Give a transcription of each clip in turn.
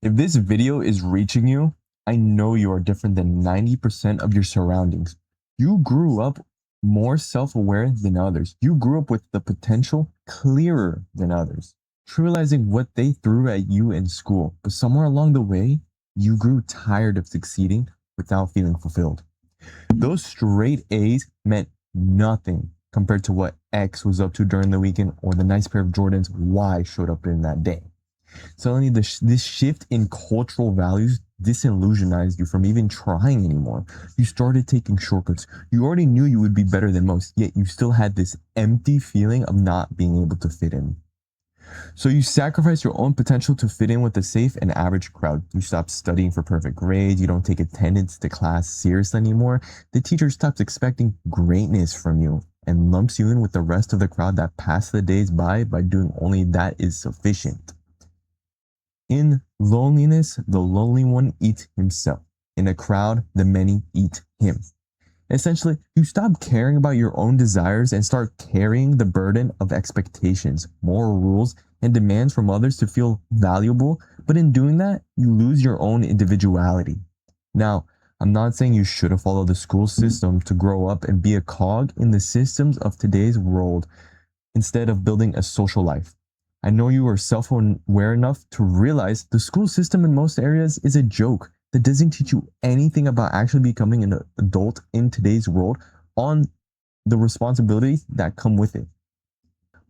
If this video is reaching you, I know you are different than 90% of your surroundings. You grew up more self-aware than others. You grew up with the potential clearer than others, realizing what they threw at you in school. But somewhere along the way, you grew tired of succeeding without feeling fulfilled. Those straight A's meant nothing compared to what X was up to during the weekend or the nice pair of Jordans Y showed up in that day. Suddenly, this shift in cultural values disillusionized you from even trying anymore. You started taking shortcuts. You already knew you would be better than most, yet you still had this empty feeling of not being able to fit in. So you sacrifice your own potential to fit in with the safe and average crowd. You stop studying for perfect grades. You don't take attendance to class seriously anymore. The teacher stops expecting greatness from you and lumps you in with the rest of the crowd that passed the days by doing only that is sufficient. In loneliness, the lonely one eats himself. In a crowd, the many eat him. Essentially, you stop caring about your own desires and start carrying the burden of expectations, moral rules, and demands from others to feel valuable. But in doing that, you lose your own individuality. Now, I'm not saying you should follow the school system to grow up and be a cog in the systems of today's world instead of building a social life. I know you are self-aware enough to realize the school system in most areas is a joke that doesn't teach you anything about actually becoming an adult in today's world on the responsibilities that come with it.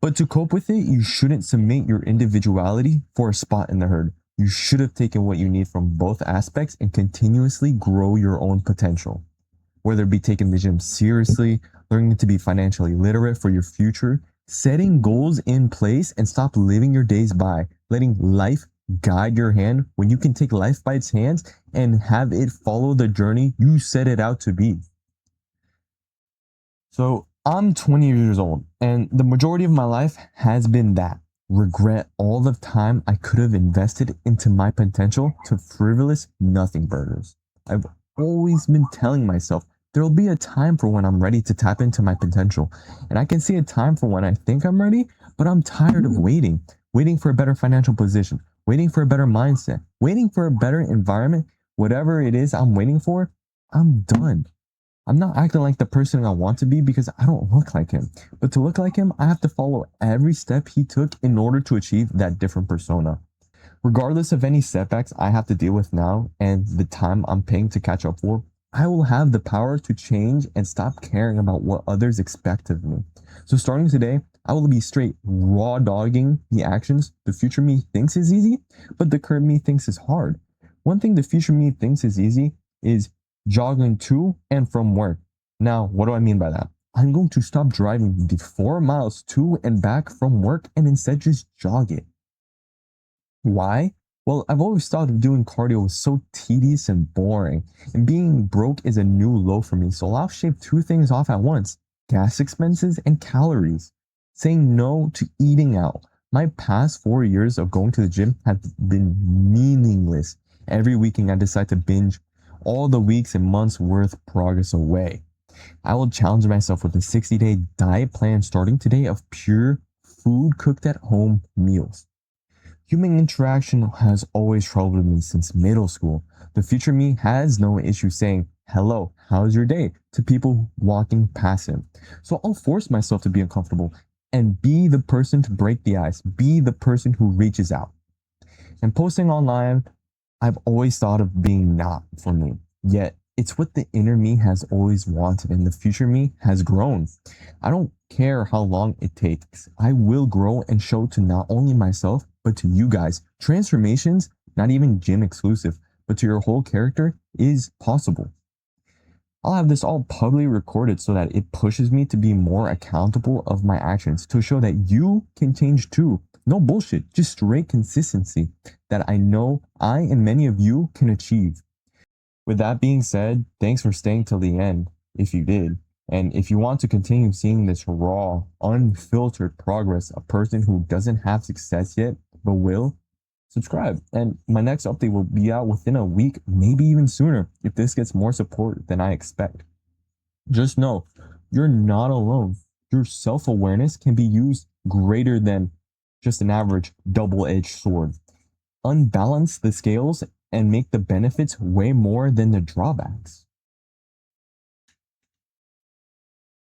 But to cope with it, you shouldn't submit your individuality for a spot in the herd. You should have taken what you need from both aspects and continuously grow your own potential. Whether it be taking the gym seriously, learning to be financially literate for your future, setting goals in place, and stop living your days by letting life guide your hand when you can take life by its hands and have it follow the journey you set it out to be. So I'm 20 years old, and the majority of my life has been that. Regret all the time I could have invested into my potential to frivolous nothing burgers. I've always been telling myself there'll be a time for when I'm ready to tap into my potential. And I can see a time for when I think I'm ready, but I'm tired of waiting for a better financial position, waiting for a better mindset, waiting for a better environment. Whatever it is I'm waiting for, I'm done. I'm not acting like the person I want to be because I don't look like him. But to look like him, I have to follow every step he took in order to achieve that different persona. Regardless of any setbacks I have to deal with now and the time I'm paying to catch up for, I will have the power to change and stop caring about what others expect of me. So starting today, I will be straight raw dogging the actions the future me thinks is easy, but the current me thinks is hard. One thing the future me thinks is easy is jogging to and from work. Now, what do I mean by that? I'm going to stop driving the 4 miles to and back from work and instead just jog it. Why? Well, I've always thought of doing cardio was so tedious and boring, and being broke is a new low for me, so I'll shave two things off at once: gas expenses and calories. Saying no to eating out. My past 4 years of going to the gym have been meaningless. Every weekend I decide to binge all the weeks and months worth progress away. I will challenge myself with a 60-day diet plan starting today of pure food cooked at home meals. Human interaction has always troubled me since middle school. The future me has no issue saying, "Hello, how's your day?" to people walking past him. So I'll force myself to be uncomfortable and be the person to break the ice, be the person who reaches out. And posting online, I've always thought of being not for me. Yet, it's what the inner me has always wanted and the future me has grown. I don't care how long it takes. I will grow and show to not only myself, but to you guys. Transformations, not even gym exclusive, but to your whole character is possible. I'll have this all publicly recorded so that it pushes me to be more accountable of my actions, to show that you can change too. No bullshit, just straight consistency that I know I and many of you can achieve. With that being said, thanks for staying till the end, if you did. And if you want to continue seeing this raw, unfiltered progress, a person who doesn't have success yet, but will, subscribe. And my next update will be out within a week, maybe even sooner, if this gets more support than I expect. Just know, you're not alone. Your self-awareness can be used greater than just an average double-edged sword. unbalance the scales and make the benefits way more than the drawbacks.